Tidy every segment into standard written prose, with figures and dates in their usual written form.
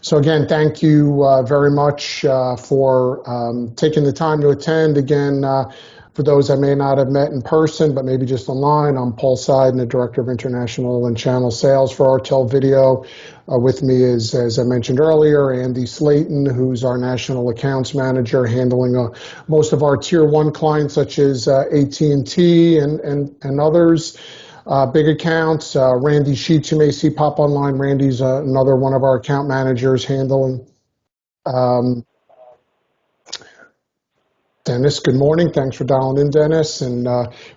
So again, thank you very much for taking the time to attend. Again, for those I may not have met in person, but maybe just online, I'm Paul Seiden, the Director of International and Channel Sales for Artel Video. With me is, as I mentioned earlier, Andy Slayton, who's our National Accounts Manager, handling most of our Tier 1 clients, such as AT&T and others. Big accounts. Randy Sheets, you may see pop online. Randy's another one of our account managers handling. Dennis, good morning. Thanks for dialing in, Dennis. And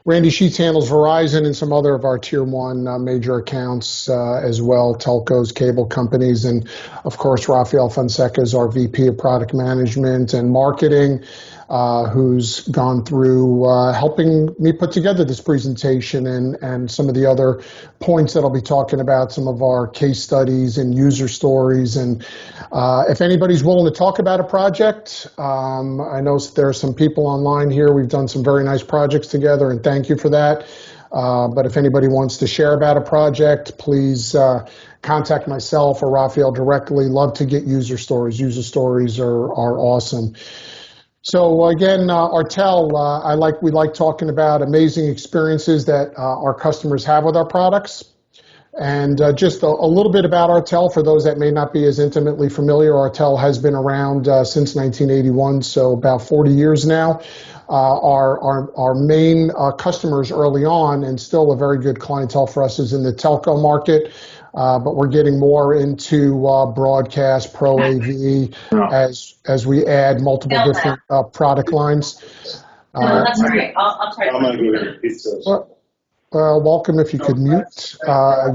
Randy Sheets handles Verizon and some other of our Tier 1 major accounts as well, telcos, cable companies. And, of course, Rafael Fonseca is our VP of Product Management and Marketing, who's gone through helping me put together this presentation and some of the other points that I'll be talking about, some of our case studies and user stories. And if anybody's willing to talk about a project, I know there are some people online here. We've done some very nice projects together, and thank you for that. But if anybody wants to share about a project, please contact myself or Rafael directly. Love to get user stories. User stories are awesome. So again, Artel, we like talking about amazing experiences that our customers have with our products. And just a little bit about Artel for those that may not be as intimately familiar. Artel has been around since 1981, so about 40 years now. Our main customers early on, and still a very good clientele for us, is in the telco market. But we're getting more into broadcast, Pro AV, as we add multiple different product lines. No, that's all right. I'll try to. I'm going to go get pizza. Welcome. If you could mute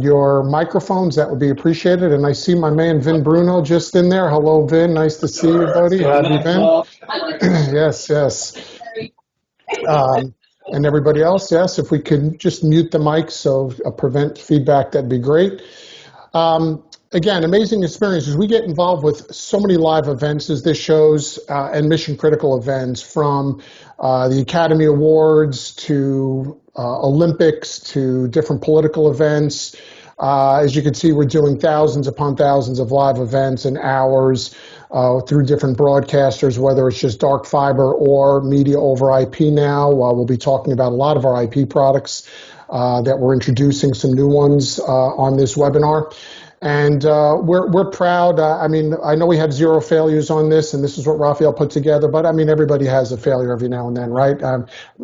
your microphones, that would be appreciated. And I see my man Vin Bruno just in there. Hello, Vin. Nice to see you, buddy. How have you been? Yes. And everybody else, yes, if we could just mute the mic so prevent feedback, that'd be great. Again, amazing experiences. We get involved with so many live events as this shows and mission critical events, from the Academy Awards to Olympics to different political events. As you can see, we're doing thousands upon thousands of live events and hours through different broadcasters, whether it's just dark fiber or media over IP now. We'll be talking about a lot of our IP products that we're introducing, some new ones on this webinar. And we're proud. I mean, I know we had 0 failures on this, and this is what Rafael put together, but I mean, everybody has a failure every now and then, right?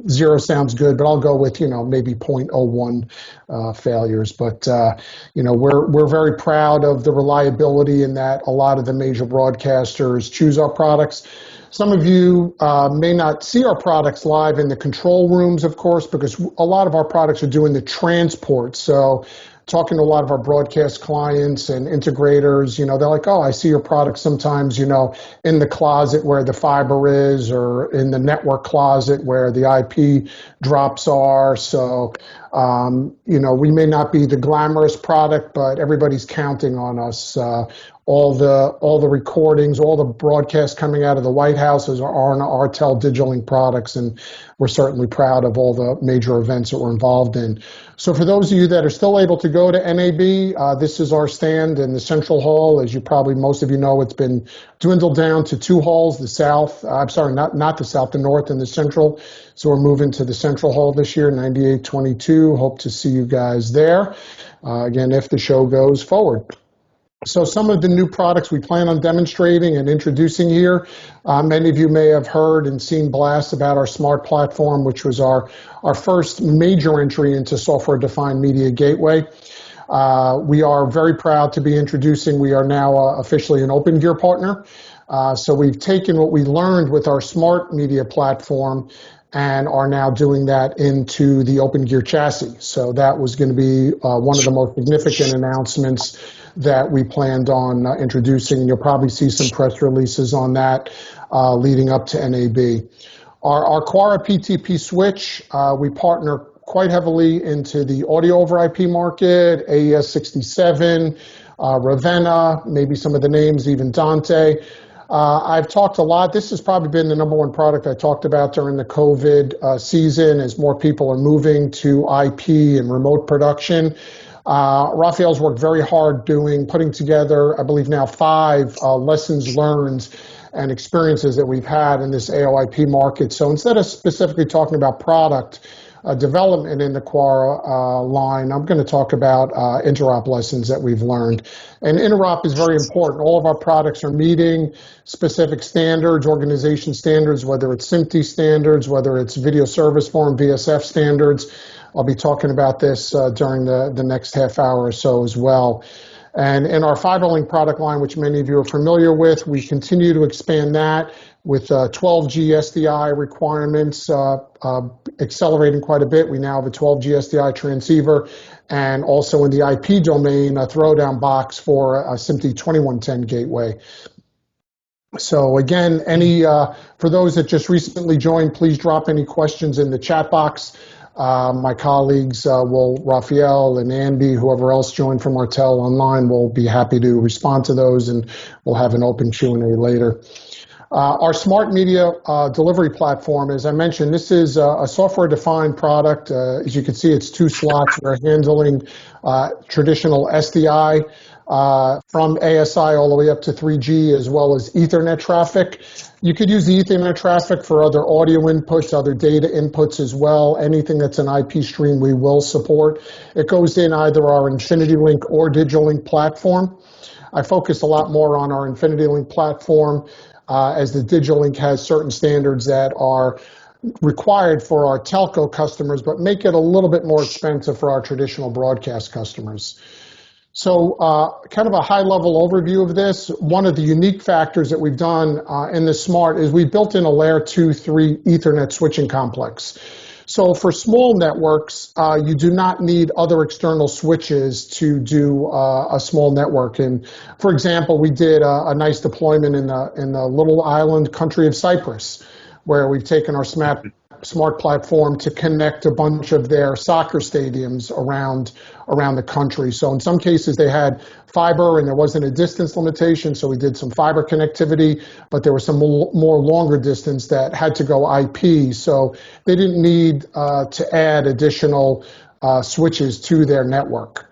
0 sounds good, but I'll go with, maybe 0.01 failures. But, we're very proud of the reliability in that a lot of the major broadcasters choose our products. Some of you may not see our products live in the control rooms, of course, because a lot of our products are doing the transport. So talking to a lot of our broadcast clients and integrators, they're like, oh, I see your product sometimes, in the closet where the fiber is, or in the network closet where the IP drops are. So, we may not be the glamorous product, but everybody's counting on us. All the recordings, all the broadcasts coming out of the White House are on Artel Digital products, and we're certainly proud of all the major events that we're involved in. So for those of you that are still able to go to NAB, this is our stand in the Central Hall. As most of you know, it's been dwindled down to 2 halls, the South, not the South, the North and the Central. So we're moving to the Central Hall this year, 9822. Hope to see you guys there, again, if the show goes forward. So some of the new products we plan on demonstrating and introducing here, many of you may have heard and seen blasts about our smart platform, which was our first major entry into software-defined media gateway. We are very proud to be introducing, we are now officially an OpenGear partner. So we've taken what we learned with our smart media platform and are now doing that into the OpenGear chassis. So that was going to be one of the most significant announcements that we planned on introducing. You'll probably see some press releases on that leading up to NAB. Our Quara PTP switch, we partner quite heavily into the audio over IP market, AES 67, Ravenna, maybe some of the names, even Dante. I've talked a lot. This has probably been the #1 product I talked about during the COVID season, as more people are moving to IP and remote production. Raphael's worked very hard putting together, I believe now 5 lessons learned and experiences that we've had in this AOIP market. So instead of specifically talking about product development in the Quora line, I'm going to talk about interop lessons that we've learned. And interop is very important. All of our products are meeting specific standards, organization standards, whether it's SMPTE standards, whether it's Video Service Forum, VSF standards. I'll be talking about this during the next half hour or so as well. And in our FiberLink product line, which many of you are familiar with, we continue to expand that with 12G SDI requirements accelerating quite a bit. We now have a 12G SDI transceiver, and also in the IP domain, a throwdown box for a SMPTE 2110 gateway. So again, for those that just recently joined, please drop any questions in the chat box. My colleagues, Raphael and Andy, whoever else joined from Artel online, will be happy to respond to those, and we'll have an open Q&A later. Our smart media delivery platform, as I mentioned, this is a software-defined product. As you can see, it's 2 slots. We're handling traditional SDI from ASI all the way up to 3G, as well as Ethernet traffic. You could use the Ethernet traffic for other audio inputs, other data inputs as well. Anything that's an IP stream, we will support. It goes in either our InfinityLink or DigitalLink platform. I focus a lot more on our InfinityLink platform, as the DigitalLink has certain standards that are required for our telco customers, but make it a little bit more expensive for our traditional broadcast customers. So kind of a high-level overview of this. One of the unique factors that we've done in the smart is we built in a layer 2-3 Ethernet switching complex. So for small networks, you do not need other external switches to do a small network. And for example, we did a nice deployment in the little island country of Cyprus, where we've taken our smart platform to connect a bunch of their soccer stadiums around the country. So in some cases they had fiber and there wasn't a distance limitation, so we did some fiber connectivity, but there was some more longer distance that had to go IP, so they didn't need to add additional switches to their network.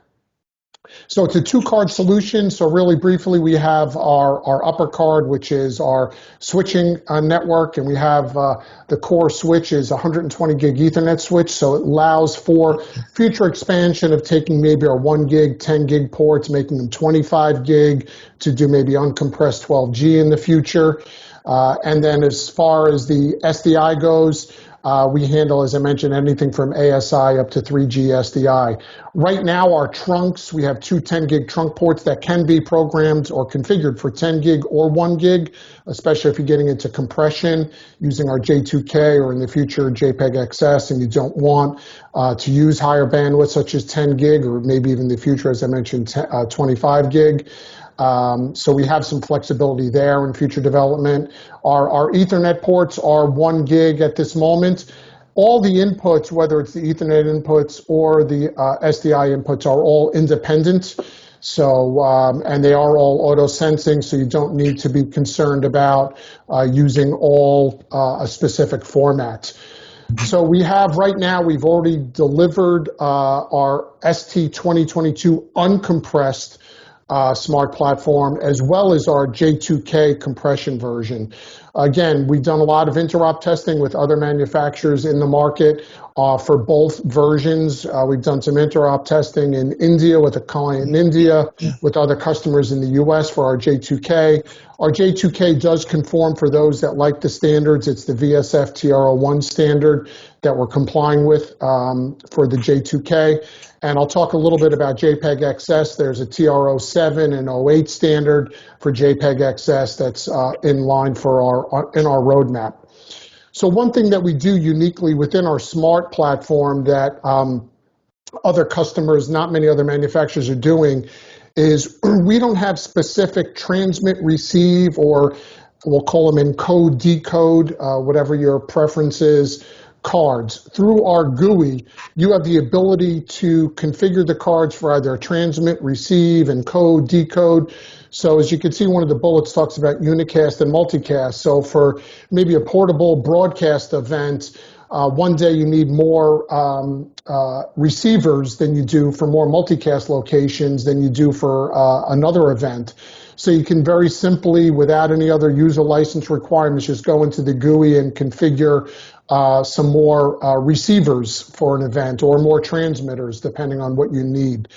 So it's a 2-card solution. So really briefly, we have our upper card, which is our switching network, and we have the core switch is 120 gig Ethernet switch. So it allows for future expansion of taking maybe our 1 gig, 10 gig ports, making them 25 gig to do maybe uncompressed 12G in the future. And then as far as the SDI goes, we handle, as I mentioned, anything from ASI up to 3G SDI. Right now, our trunks, we have 2 10 gig trunk ports that can be programmed or configured for 10 gig or 1 gig, especially if you're getting into compression using our J2K or in the future JPEG XS, and you don't want to use higher bandwidth such as 10 gig or maybe even in the future, as I mentioned, 25 gig. So we have some flexibility there in future development. Our Ethernet ports are 1 gig at this moment. All the inputs, whether it's the Ethernet inputs or the SDI inputs, are all independent. So, and they are all auto-sensing, so you don't need to be concerned about using all a specific format. So we have right now, we've already delivered our ST2022 uncompressed smart platform, as well as our J2K compression version. Again, we've done a lot of interop testing with other manufacturers in the market for both versions. We've done some interop testing in India with a client in India, with other customers in the US for our J2K. Our J2K does conform for those that like the standards. It's the VSF TR01 standard that we're complying with for the J2K. And I'll talk a little bit about JPEG XS. There's a TR07 and 08 standard for JPEG XS that's in line for in our roadmap. So one thing that we do uniquely within our smart platform that other customers, not many other manufacturers are doing, is we don't have specific transmit, receive, or we'll call them encode, decode, whatever your preference is, cards. Through our GUI, you have the ability to configure the cards for either transmit, receive, encode, decode. So as you can see, one of the bullets talks about unicast and multicast. So for maybe a portable broadcast event, One day you need more receivers than you do for more multicast locations than you do for another event. So you can very simply, without any other user license requirements, just go into the GUI and configure some more receivers for an event or more transmitters, depending on what you need.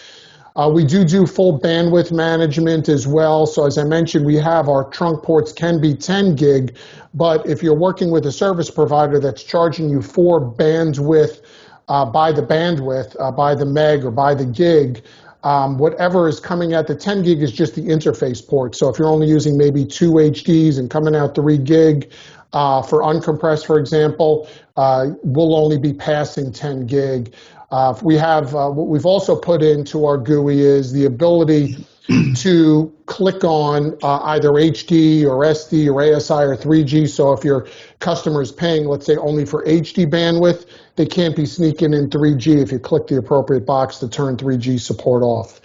We do full bandwidth management as well. So as I mentioned, we have our trunk ports can be 10 gig, but if you're working with a service provider that's charging you for bandwidth, by the meg or by the gig, whatever is coming out the 10 gig is just the interface port. So if you're only using maybe 2 HDs and coming out 3 gig for uncompressed, for example, we'll only be passing 10 gig. What we've also put into our GUI is the ability to click on either HD or SD or ASI or 3G. So if your customer is paying, let's say, only for HD bandwidth, they can't be sneaking in 3G if you click the appropriate box to turn 3G support off.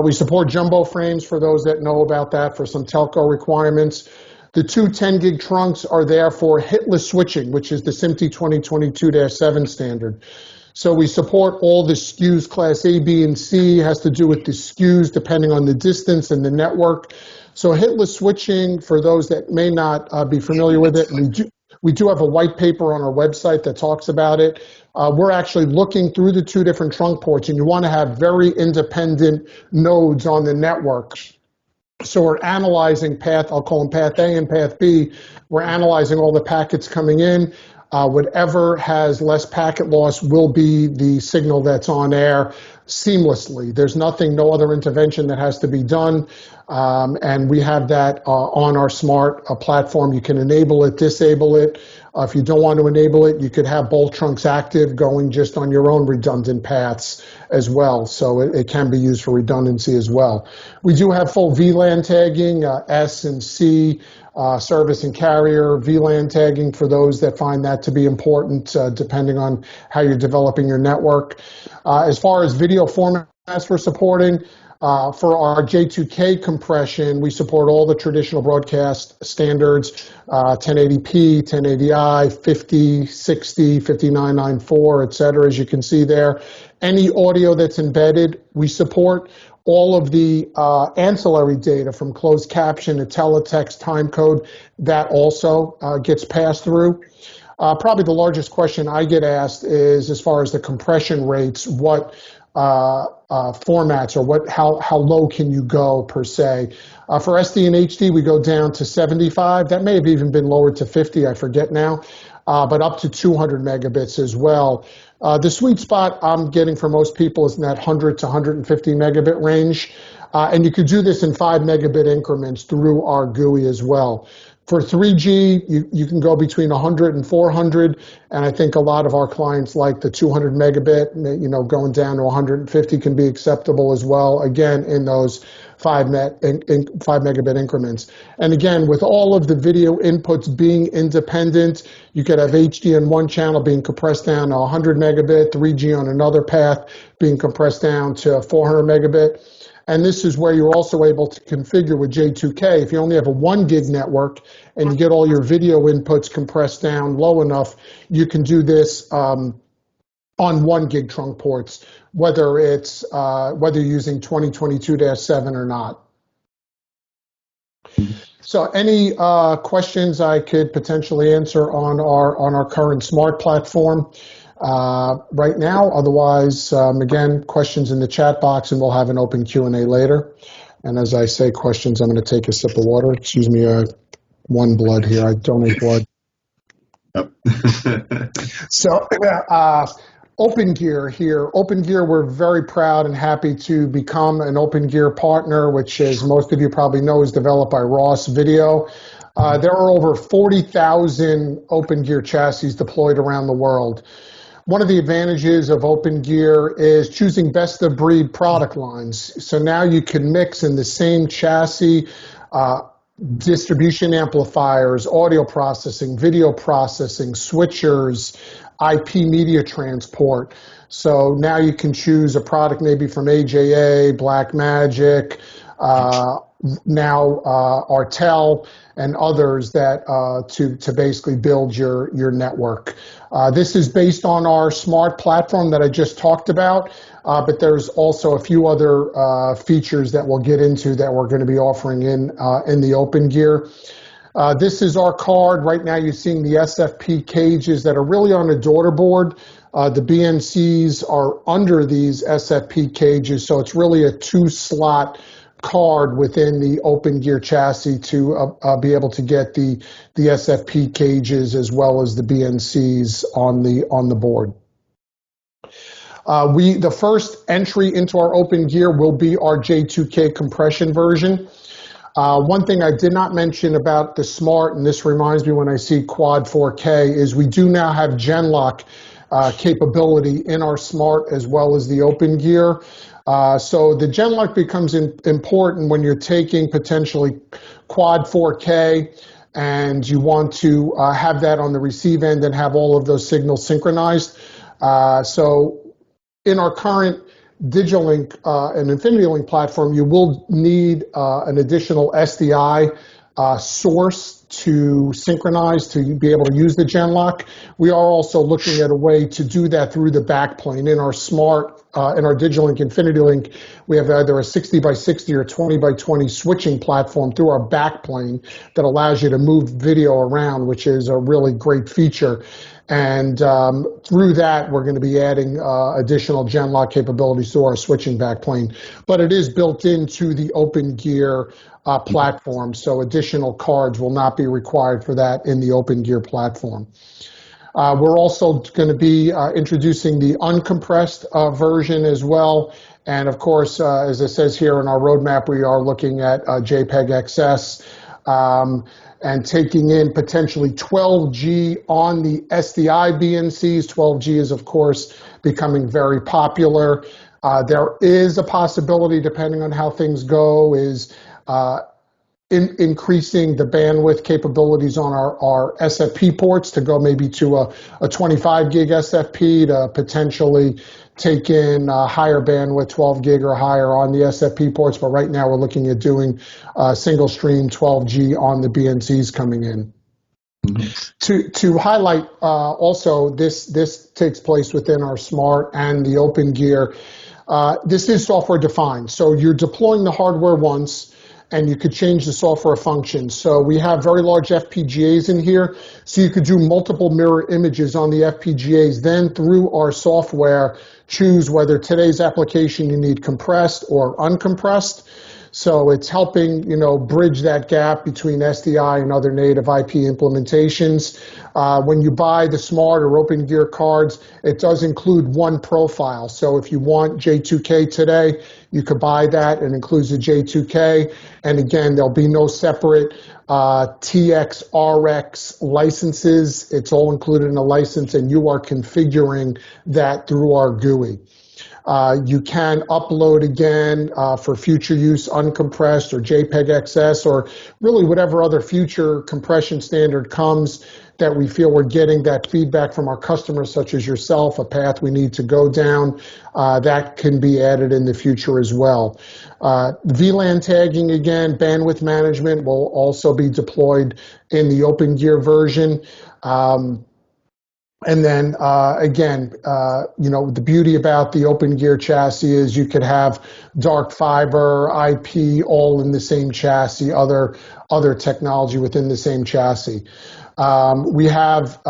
We support jumbo frames for those that know about that for some telco requirements. The two 10 gig trunks are there for hitless switching, which is the SMPTE 2022-7 standard. So we support all the SKUs, class A, B, and C, has to do with the SKUs depending on the distance and the network. So hitless switching, for those that may not be familiar with it, we do have a white paper on our website that talks about it. We're actually looking through the two different trunk ports, and you want to have very independent nodes on the network. So we're analyzing path, I'll call them path A and path B. We're analyzing all the packets coming in. Whatever has less packet loss will be the signal that's on air seamlessly. There's no other intervention that has to be done. And we have that on our smart platform. You can enable it, disable it. If you don't want to enable it, you could have both trunks active going just on your own redundant paths as well. So it can be used for redundancy as well. We do have full VLAN tagging, S and C, service and carrier, VLAN tagging for those that find that to be important, depending on how you're developing your network. As far as video formats for supporting, for our J2K compression, we support all the traditional broadcast standards, 1080p, 1080i, 50, 60, 5994, et cetera, as you can see there. Any audio that's embedded, we support. All of the ancillary data from closed caption to teletext timecode, that also gets passed through. Probably the largest question I get asked is, as far as the compression rates, what formats or how low can you go per se? For SD and HD, we go down to 75. That may have even been lowered to 50, I forget now, but up to 200 megabits as well. The sweet spot I'm getting for most people is in that 100 to 150 megabit range. And you could do this in 5 megabit increments through our GUI as well. For 3G, you can go between 100 and 400, and I think a lot of our clients like the 200 megabit, going down to 150 can be acceptable as well, again, in those 5 megabit increments. And again, with all of the video inputs being independent, you could have HD on one channel being compressed down to 100 megabit, 3G on another path being compressed down to 400 megabit. And this is where you're also able to configure with J2K. If you only have a 1 gig network and you get all your video inputs compressed down low enough, you can do this on 1 gig trunk ports, whether you're using 2022-7 or not. So any questions I could potentially answer on our current smart platform right now? Otherwise, again, questions in the chat box, and we'll have an open Q&A later. And as I say questions, I'm going to take a sip of water. Excuse me, one blood here. I donate blood. Yep. So OpenGear here. OpenGear, we're very proud and happy to become an OpenGear partner, which, as most of you probably know, is developed by Ross Video. There are over 40,000 OpenGear chassis deployed around the world. One of the advantages of OpenGear is choosing best-of-breed product lines. So now you can mix in the same chassis, distribution amplifiers, audio processing, video processing, switchers, IP media transport. So now you can choose a product maybe from AJA, Blackmagic, now Artel and others that to basically build your network. This is based on our smart platform that I just talked about, but there's also a few other features that we'll get into that we're going to be offering in the Open Gear. This is our card. Right now you're seeing the SFP cages that are really on a daughter board. The BNCs are under these SFP cages, so it's really a 2-slot card within the Open Gear chassis to be able to get the SFP cages as well as the BNCs on the board. The first entry into our Open Gear will be our J2K compression version. One thing I did not mention about the Smart, and this reminds me when I see Quad 4K, is we do now have Genlock capability in our Smart as well as the Open Gear. So the Genlock becomes important when you're taking potentially Quad 4K and you want to have that on the receive end and have all of those signals synchronized. So in our current DigiLink and InfinityLink platform, you will need an additional SDI source to synchronize to be able to use the Genlock. We are also looking at a way to do that through the backplane. In our Smart, in our DigiLink, InfinityLink, we have either a 60 by 60 or 20 by 20 switching platform through our backplane that allows you to move video around, which is a really great feature. And through that, we're going to be adding additional Genlock capabilities to our switching backplane. But it is built into the Open Gear platform, so additional cards will not be required for that in the Open Gear platform. We're also going to be introducing the uncompressed version as well. And of course, as it says here in our roadmap, we are looking at JPEG XS. And taking in potentially 12G on the SDI BNCs. 12G is, of course, becoming very popular. There is a possibility, depending on how things go, is increasing the bandwidth capabilities on our SFP ports to go maybe to a 25 gig SFP to potentially take in higher bandwidth, 12 gig or higher on the SFP ports. But right now we're looking at doing single stream 12G on the BNCs coming in. Mm-hmm. To highlight also, this takes place within our Smart and the Open Gear. This is software defined. So you're deploying the hardware once, and you could change the software function. So we have very large FPGAs in here, so you could do multiple mirror images on the FPGAs. Then through our software, choose whether today's application you need compressed or uncompressed. So it's helping, bridge that gap between SDI and other native IP implementations. When you buy the Smart or Open Gear cards, it does include one profile. So if you want J2K today, you could buy that. It includes the J2K. And again, there'll be no separate TX, RX licenses. It's all included in a license, and you are configuring that through our GUI. You can upload again for future use uncompressed or JPEG XS or really whatever other future compression standard comes that we feel we're getting that feedback from our customers, such as yourself, a path we need to go down, that can be added in the future as well. VLAN tagging, again, bandwidth management will also be deployed in the Open Gear version. And then again, the beauty about the Open Gear chassis is you could have dark fiber, IP, all in the same chassis, other technology within the same chassis. We have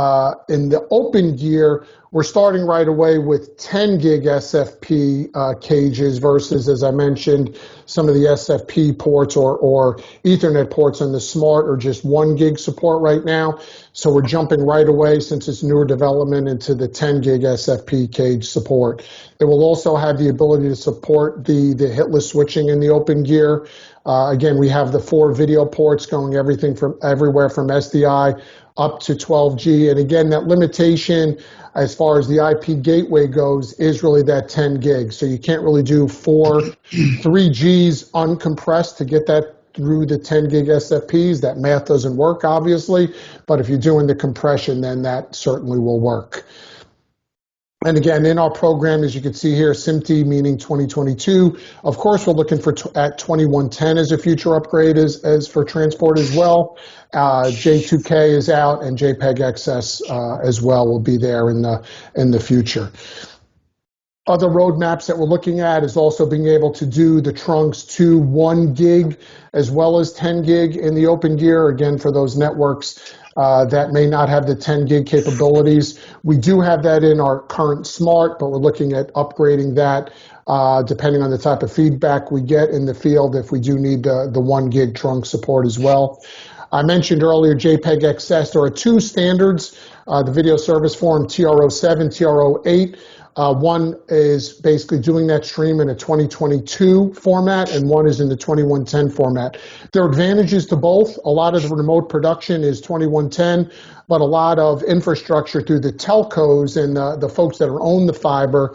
in the Open Gear, we're starting right away with 10 gig SFP cages versus, as I mentioned, some of the SFP ports or Ethernet ports on the Smart are just 1 gig support right now. So we're jumping right away, since it's newer development, into the 10 gig SFP cage support. It will also have the ability to support the hitless switching in the Open Gear. Again, we have the 4 video ports going everywhere from SDI up to 12G. And again, that limitation as far as the IP gateway goes is really that 10 gigs. So you can't really do 3Gs uncompressed to get that through the 10 gig SFPs. That math doesn't work, obviously, but if you're doing the compression, then that certainly will work. And again, in our program, as you can see here, SMT meaning 2022. Of course, we're looking for at 2110 as a future upgrade as for transport as well. J2K is out, and JPEG XS as well will be there in the future. Other roadmaps that we're looking at is also being able to do the trunks to 1 gig as well as 10 gig in the open gear, again, for those networks that may not have the 10 gig capabilities. We do have that in our current Smart, but we're looking at upgrading that depending on the type of feedback we get in the field if we do need the 1 gig trunk support as well. I mentioned earlier JPEG XS. There are 2 standards, the video service form TR07, TR08. One is basically doing that stream in a 2022 format, and one is in the 2110 format. There are advantages to both. A lot of the remote production is 2110, but a lot of infrastructure through the telcos and the folks that own the fiber,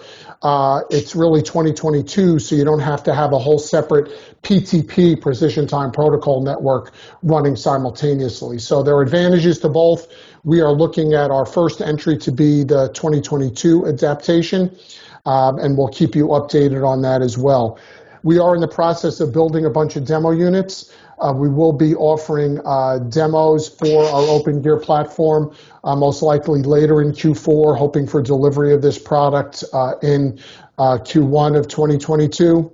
it's really 2022, so you don't have to have a whole separate PTP, Precision Time Protocol network, running simultaneously. So there are advantages to both. We are looking at our first entry to be the 2022 adaptation, and we'll keep you updated on that as well. We are in the process of building a bunch of demo units. We will be offering demos for our Open Gear platform, most likely later in Q4, hoping for delivery of this product in Q1 of 2022.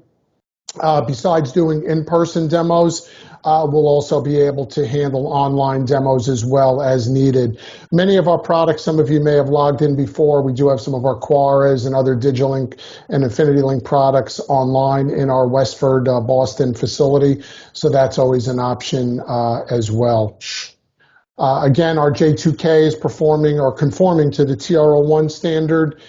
Besides doing in-person demos, we'll also be able to handle online demos as well as needed. Many of our products, some of you may have logged in before. We do have some of our Quaras and other Digilink and InfinityLink products online in our Westford, Boston facility, so that's always an option as well. Again, our J2K is performing or conforming to the TR01 standard.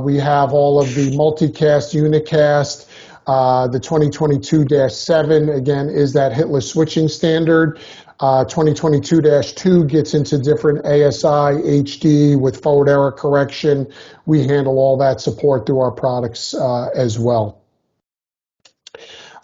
We have all of the multicast, unicast. The 2022-7, again, is that hitless switching standard. 2022-2 gets into different ASI, HD with forward error correction. We handle all that support through our products as well.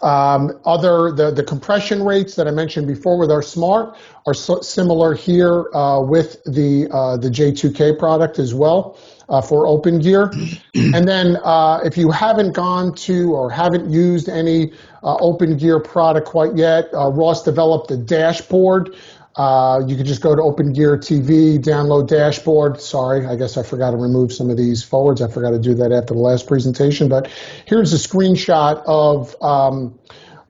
The compression rates that I mentioned before with our Smart are similar here with the J2K product as well for Open Gear. And then if you haven't gone to or haven't used any Open Gear product quite yet, Ross developed a dashboard. You can just go to Open Gear TV, download dashboard. Sorry, I guess I forgot to remove some of these forwards. I forgot to do that after the last presentation, but here's a screenshot of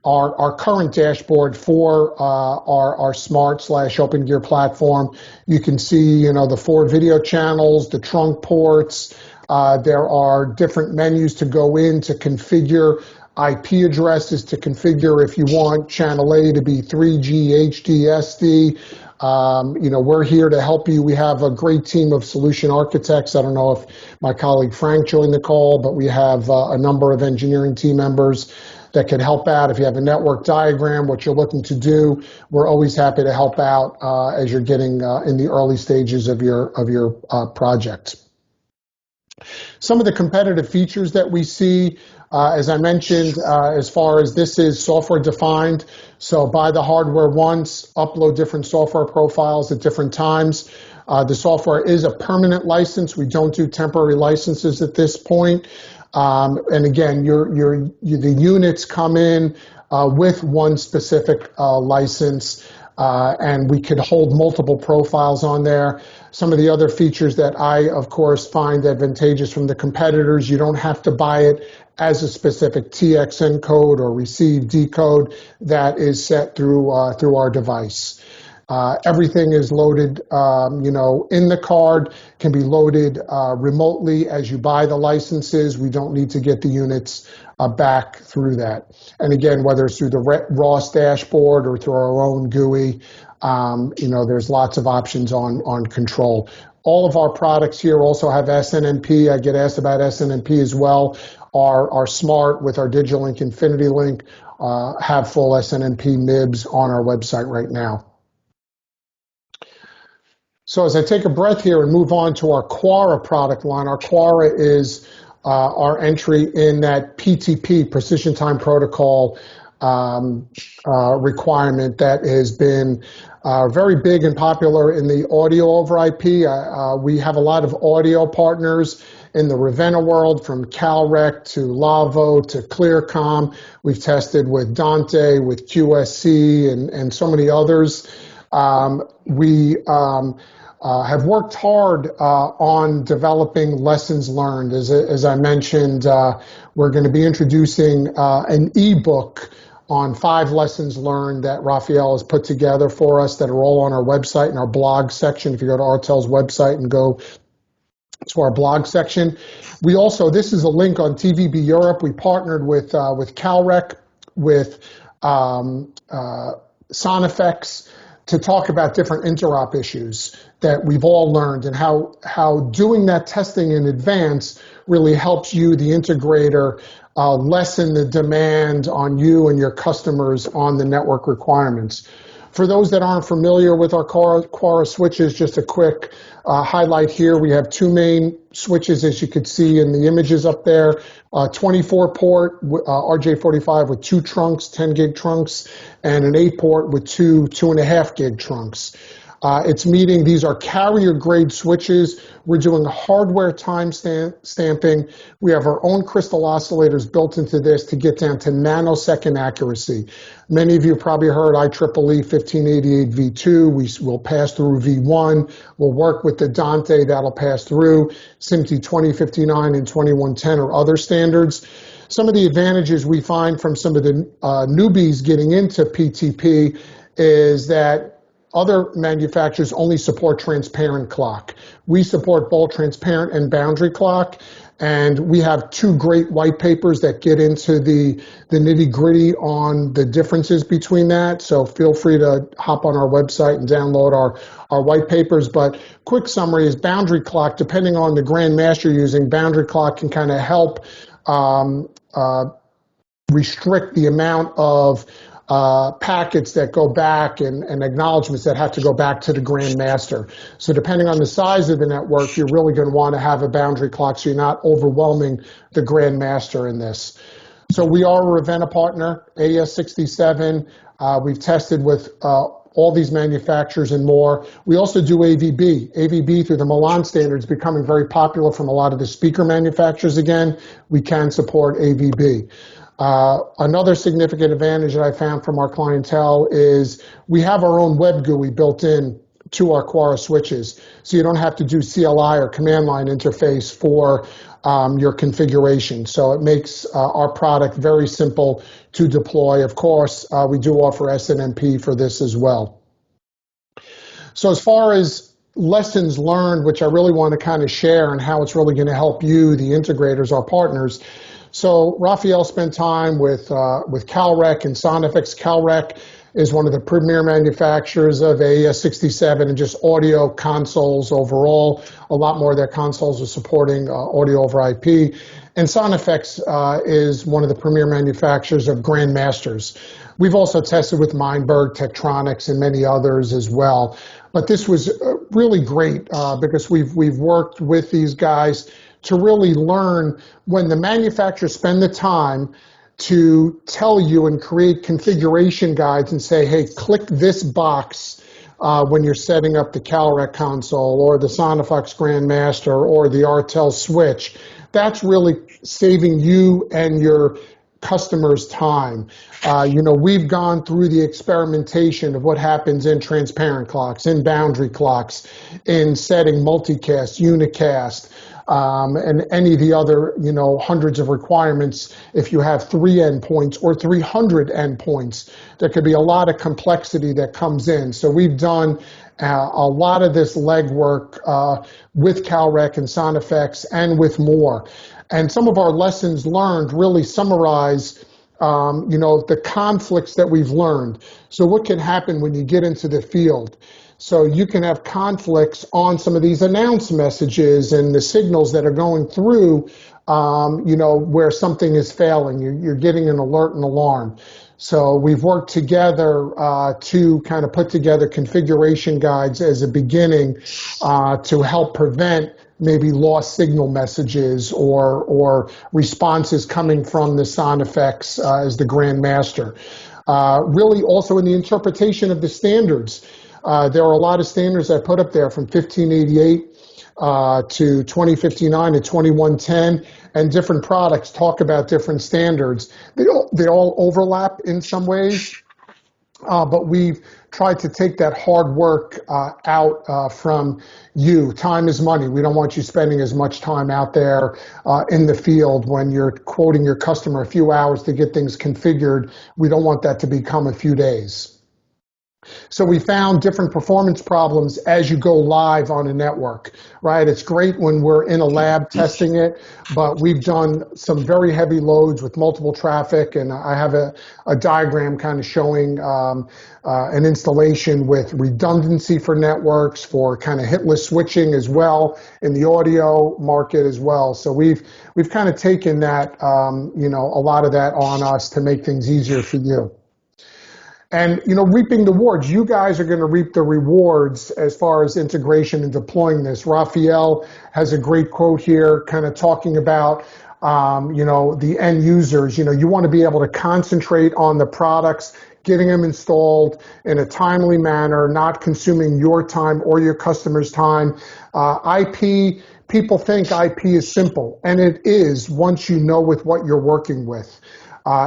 our current dashboard for our Smart/Open Gear platform. You can see, the 4 video channels, the trunk ports. There are different menus to go in to configure IP addresses, to configure if you want channel A to be 3G, HD, SD. We're here to help you. We have a great team of solution architects. I don't know if my colleague Frank joined the call, but we have a number of engineering team members that can help out. If you have a network diagram, what you're looking to do, we're always happy to help out as you're getting in the early stages of your project. Some of the competitive features that we see, as I mentioned, as far as this is software defined, so buy the hardware once, upload different software profiles at different times. The software is a permanent license. We don't do temporary licenses at this point. And again, the units come in with one specific license, and we could hold multiple profiles on there. Some of the other features that I, of course, find advantageous from the competitors, you don't have to buy it as a specific TXN code or receive decode that is set through our device. Everything is loaded, in the card, can be loaded remotely as you buy the licenses. We don't need to get the units back through that. And again, whether it's through the ROS dashboard or through our own GUI, there's lots of options on control. All of our products here also have SNMP. I get asked about SNMP as well. Our Smart with our Digilink InfinityLink have full SNMP MIBs on our website right now. So as I take a breath here and move on to our Quara product line, our Quara is our entry in that PTP, Precision Time Protocol requirement that has been very big and popular in the audio over IP. We have a lot of audio partners in the Ravenna world, from CalRec to Lavo to Clearcom. We've tested with Dante, with QSC, and so many others. We have worked hard on developing lessons learned. As I mentioned, we're going to be introducing an ebook on 5 lessons learned that Raphael has put together for us that are all on our website in our blog section. If you go to Artel's website and go to our blog section. We also, this is a link on TVB Europe. We partnered with CalRec, with Sonifex, to talk about different interop issues that we've all learned, and how doing that testing in advance really helps you, the integrator, lessen the demand on you and your customers on the network requirements. For those that aren't familiar with our Quora switches, just a quick highlight here. We have 2 main switches, as you could see in the images up there. 24 port RJ45 with 2 trunks, 10 gig trunks, and an 8 port with 2.5 gig trunks. These are carrier grade switches. We're doing hardware time stamping. We have our own crystal oscillators built into this to get down to nanosecond accuracy. Many of you probably heard IEEE 1588v2. We will pass through v1. We'll work with the Dante, that'll pass through. SMPTE 2059 and 2110 or other standards. Some of the advantages we find from some of the newbies getting into PTP is that other manufacturers only support transparent clock. We support both transparent and boundary clock, and we have 2 great white papers that get into the nitty-gritty on the differences between that. So feel free to hop on our website and download our white papers. But quick summary is boundary clock, depending on the grandmaster you're using, boundary clock can kind of help restrict the amount of packets that go back and acknowledgments that have to go back to the grandmaster. So depending on the size of the network, you're really going to want to have a boundary clock so you're not overwhelming the grandmaster in this. So we are a Ravenna partner, AES67. We've tested with all these manufacturers and more. We also do AVB. AVB through the Milan standards becoming very popular from a lot of the speaker manufacturers again. We can support AVB. Another significant advantage that I found from our clientele is we have our own web GUI built in to our Quora switches. So you don't have to do CLI or command line interface for your configuration. So it makes our product very simple to deploy. Of course, we do offer SNMP for this as well. So as far as lessons learned, which I really want to kind of share and how it's really going to help you, the integrators, our partners. So Raphael spent time with CalRec and Sonifex. CalRec is one of the premier manufacturers of AES67 and just audio consoles overall. A lot more of their consoles are supporting audio over IP. And Sonifex is one of the premier manufacturers of Grandmasters. We've also tested with Mindberg, Tektronix, and many others as well. But this was really great because we've worked with these guys to really learn when the manufacturers spend the time to tell you and create configuration guides and say, hey, click this box when you're setting up the CalRec console or the Sonifex Grandmaster or the Artel switch. That's really saving you and your customers time. We've gone through the experimentation of what happens in transparent clocks, in boundary clocks, in setting multicast, unicast, and any of the other, hundreds of requirements. If you have 3 endpoints or 300 endpoints, there could be a lot of complexity that comes in. So we've done a lot of this legwork with CalRec and Sonifex and with more. And some of our lessons learned really summarize the conflicts that we've learned. So what can happen when you get into the field? So you can have conflicts on some of these announce messages and the signals that are going through, where something is failing. You're getting an alert and alarm. So we've worked together to kind of put together configuration guides as a beginning to help prevent maybe lost signal messages or responses coming from the sound effects as the grandmaster. Really also in the interpretation of the standards. There are a lot of standards I put up there from 1588 to 2059 to 2110, and different products talk about different standards. They all overlap in some ways, but we've tried to take that hard work out from you. Time is money. We don't want you spending as much time out there in the field when you're quoting your customer a few hours to get things configured. We don't want that to become a few days. So we found different performance problems as you go live on a network, right? It's great when we're in a lab testing it, but we've done some very heavy loads with multiple traffic, and I have a diagram kind of showing an installation with redundancy for networks, for kind of hitless switching as well in the audio market as well. So we've kind of taken that, a lot of that on us to make things easier for you. And, reaping the rewards, you guys are going to reap the rewards as far as integration and deploying this. Raphael has a great quote here kind of talking about, the end users. You want to be able to concentrate on the products, getting them installed in a timely manner, not consuming your time or your customer's time. IP, people think IP is simple, and it is once you know with what you're working with.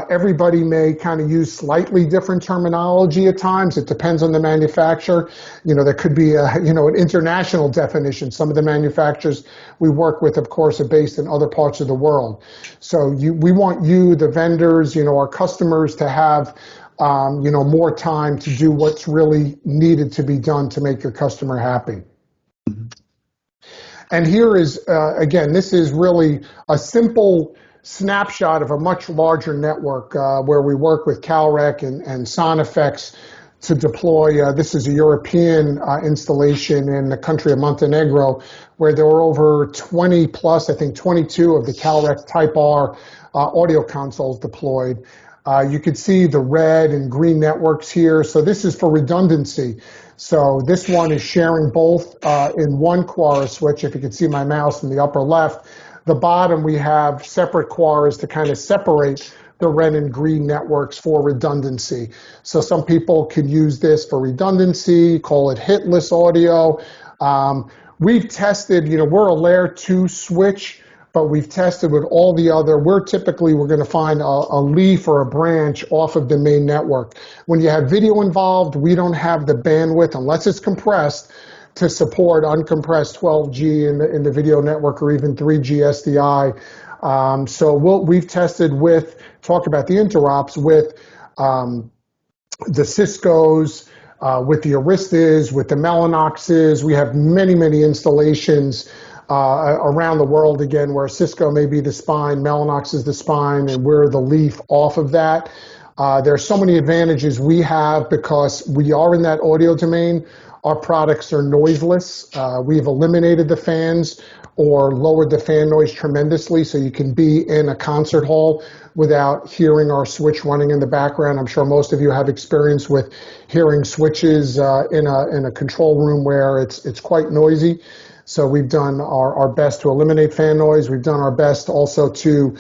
Everybody may kind of use slightly different terminology at times. It depends on the manufacturer. There could be an international definition. Some of the manufacturers we work with, of course, are based in other parts of the world. So we want you, the vendors, our customers, to have more time to do what's really needed to be done to make your customer happy. And here is, again, this is really a simple snapshot of a much larger network where we work with CalRec and Sonifex to deploy. This is a European installation in the country of Montenegro, where there were over 20 plus, I think 22 of the CalRec Type R audio consoles deployed. You could see the red and green networks here. So this is for redundancy. So this one is sharing both in one Quora switch. If you can see my mouse in the upper left, the bottom we have separate Quoras to kind of separate the red and green networks for redundancy. So some people could use this for redundancy, call it hitless audio. We've tested, we're a layer 2 switch, but we've tested with all the other. We're going to find a leaf or a branch off of the main network. When you have video involved, we don't have the bandwidth, unless it's compressed, to support uncompressed 12G in the video network or even 3G SDI. So we've tested talk about the interops with the Ciscos, with the Aristas, with the Mellanoxes. We have many, many installations around the world, again, where Cisco may be the spine, Mellanox is the spine, and we're the leaf off of that. There are so many advantages we have because we are in that audio domain. Our products are noiseless. We've eliminated the fans or lowered the fan noise tremendously, so you can be in a concert hall without hearing our switch running in the background. I'm sure most of you have experience with hearing switches in a control room where it's quite noisy. So we've done our best to eliminate fan noise. We've done our best also to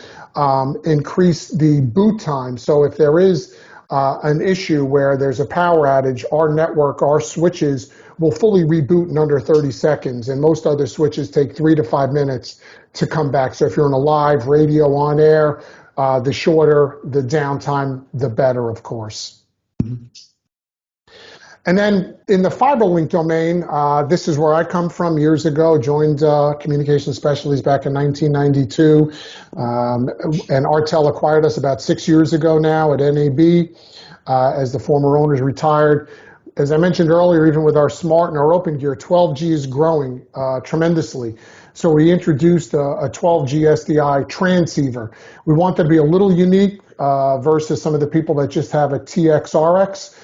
increase the boot time. So if there is an issue where there's a power outage, our network, our switches will fully reboot in under 30 seconds, and most other switches take 3 to 5 minutes to come back. So if you're in a live radio on air, the shorter the downtime, the better, of course. And then in the FiberLink domain, this is where I come from years ago, joined Communication Specialties back in 1992. And Artel acquired us about 6 years ago now at NAB as the former owners retired. As I mentioned earlier, even with our Smart and our Open Gear, 12G is growing tremendously. So we introduced a 12G SDI transceiver. We want that to be a little unique versus some of the people that just have a TX-RX.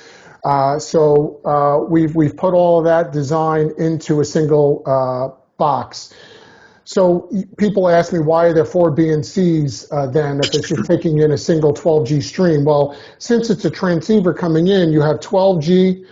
So we've put all of that design into a single box. So people ask me, why are there 4 BNCs then if it's just taking in a single 12G stream? Well, since it's a transceiver coming in, you have 12G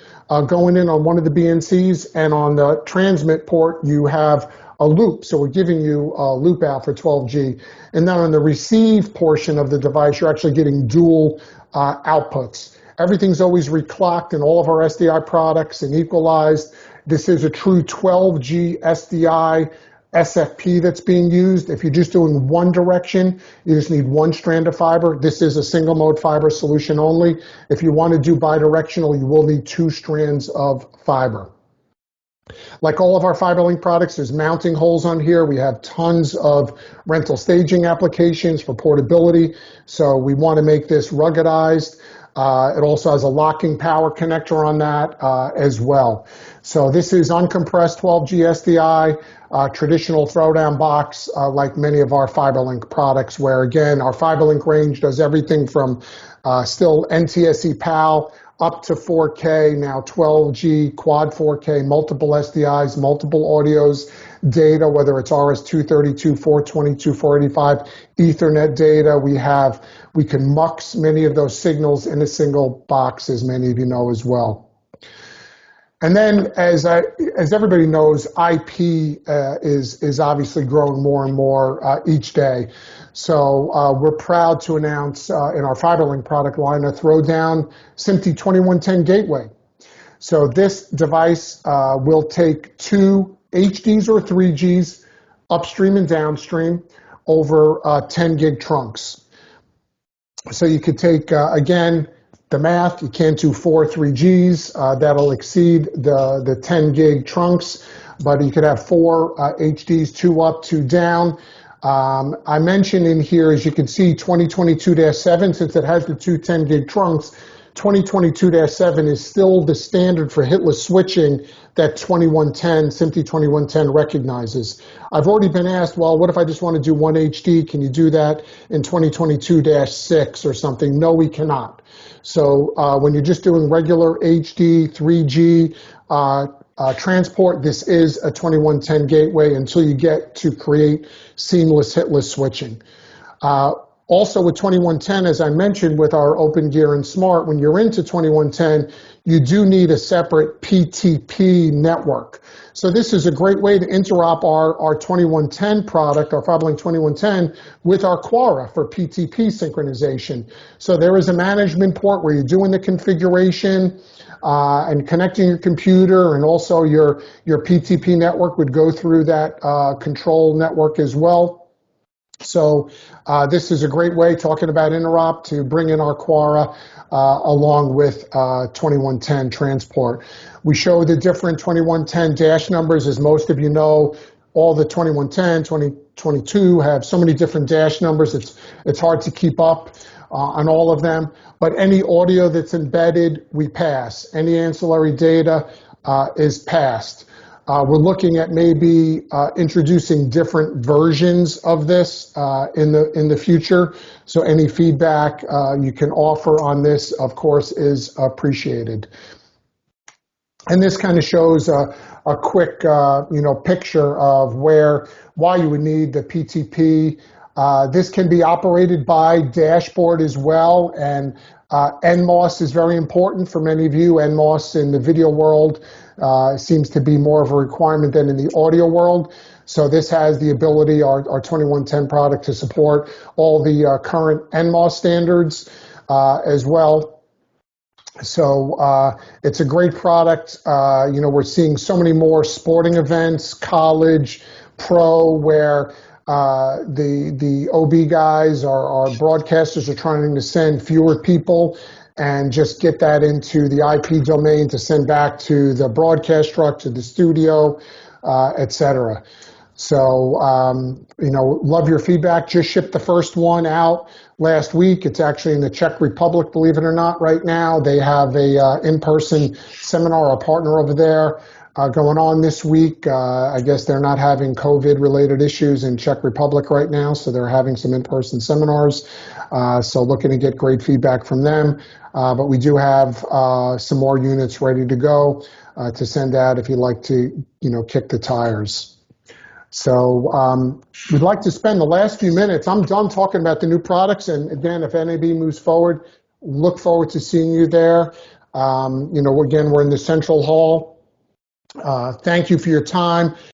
going in on one of the BNCs, and on the transmit port, you have a loop. So we're giving you a loop out for 12G. And then on the receive portion of the device, you're actually getting dual outputs. Everything's always reclocked in all of our SDI products and equalized. This is a true 12G SDI SFP that's being used. If you're just doing one direction, you just need one strand of fiber. This is a single mode fiber solution only. If you want to do bidirectional, you will need 2 strands of fiber. Like all of our FiberLink products, there's mounting holes on here. We have tons of rental staging applications for portability. So we want to make this ruggedized. It also has a locking power connector on that as well. So this is uncompressed 12G SDI, traditional throwdown box, like many of our FiberLink products, where again, our FiberLink range does everything from still NTSC PAL up to 4K, now 12G, quad 4K, multiple SDIs, multiple audios, data, whether it's RS-232, 422, 485, Ethernet data. We can mux many of those signals in a single box, as many of you know as well. And then, as everybody knows, IP is obviously growing more and more each day. So we're proud to announce in our FiberLink product line a Throwdown SMPTE 2110 gateway. So this device will take 2 HDs or 3Gs upstream and downstream over 10 gig trunks. So you could take, again, the math, you can't do 4 3Gs, that'll exceed the 10 gig trunks, but you could have 4 HDs, 2 up, 2 down. I mentioned in here, as you can see, 2022-7, since it has the 2 10 gig trunks, 2022-7 is still the standard for hitless switching that 2110, SMPTE 2110 recognizes. I've already been asked, well, what if I just want to do 1 HD? Can you do that in 2022-6 or something? No, we cannot. So when you're just doing regular HD, 3G transport, this is a 2110 gateway until you get to create seamless hitless switching. Also with 2110, as I mentioned with our Open Gear and Smart, when you're into 2110, you do need a separate PTP network. So this is a great way to interop our 2110 product, our FiberLink 2110, with our Quara for PTP synchronization. So there is a management port where you're doing the configuration and connecting your computer, and also your PTP network would go through that control network as well. So this is a great way, talking about interop, to bring in our Quara along with 2110 transport. We show the different 2110 dash numbers. As most of you know, all the 2110, 2022 have so many different dash numbers, it's hard to keep up on all of them. But any audio that's embedded, we pass. Any ancillary data is passed. We're looking at maybe introducing different versions of this in the future. So any feedback you can offer on this, of course, is appreciated. And this kind of shows a quick picture of why you would need the PTP. This can be operated by dashboard as well, and NMOS is very important for many of you. NMOS in the video world seems to be more of a requirement than in the audio world. So this has the ability, our 2110 product, to support all the current NMOS standards as well. So it's a great product. We're seeing so many more sporting events, college, pro, where the OB guys, our broadcasters, are trying to send fewer people and just get that into the IP domain to send back to the broadcast truck, to the studio, et cetera. So, love your feedback. Just shipped the first one out last week. It's actually in the Czech Republic, believe it or not, right now. They have a in-person seminar, a partner over there, going on this week. I guess they're not having COVID-related issues in Czech Republic right now, so they're having some in-person seminars. So looking to get great feedback from them. But we do have some more units ready to go to send out if you'd like to, kick the tires. So we'd like to spend the last few minutes. I'm done talking about the new products. And again, if NAB moves forward, look forward to seeing you there. You know, again, we're in the central hall. Thank you for your time.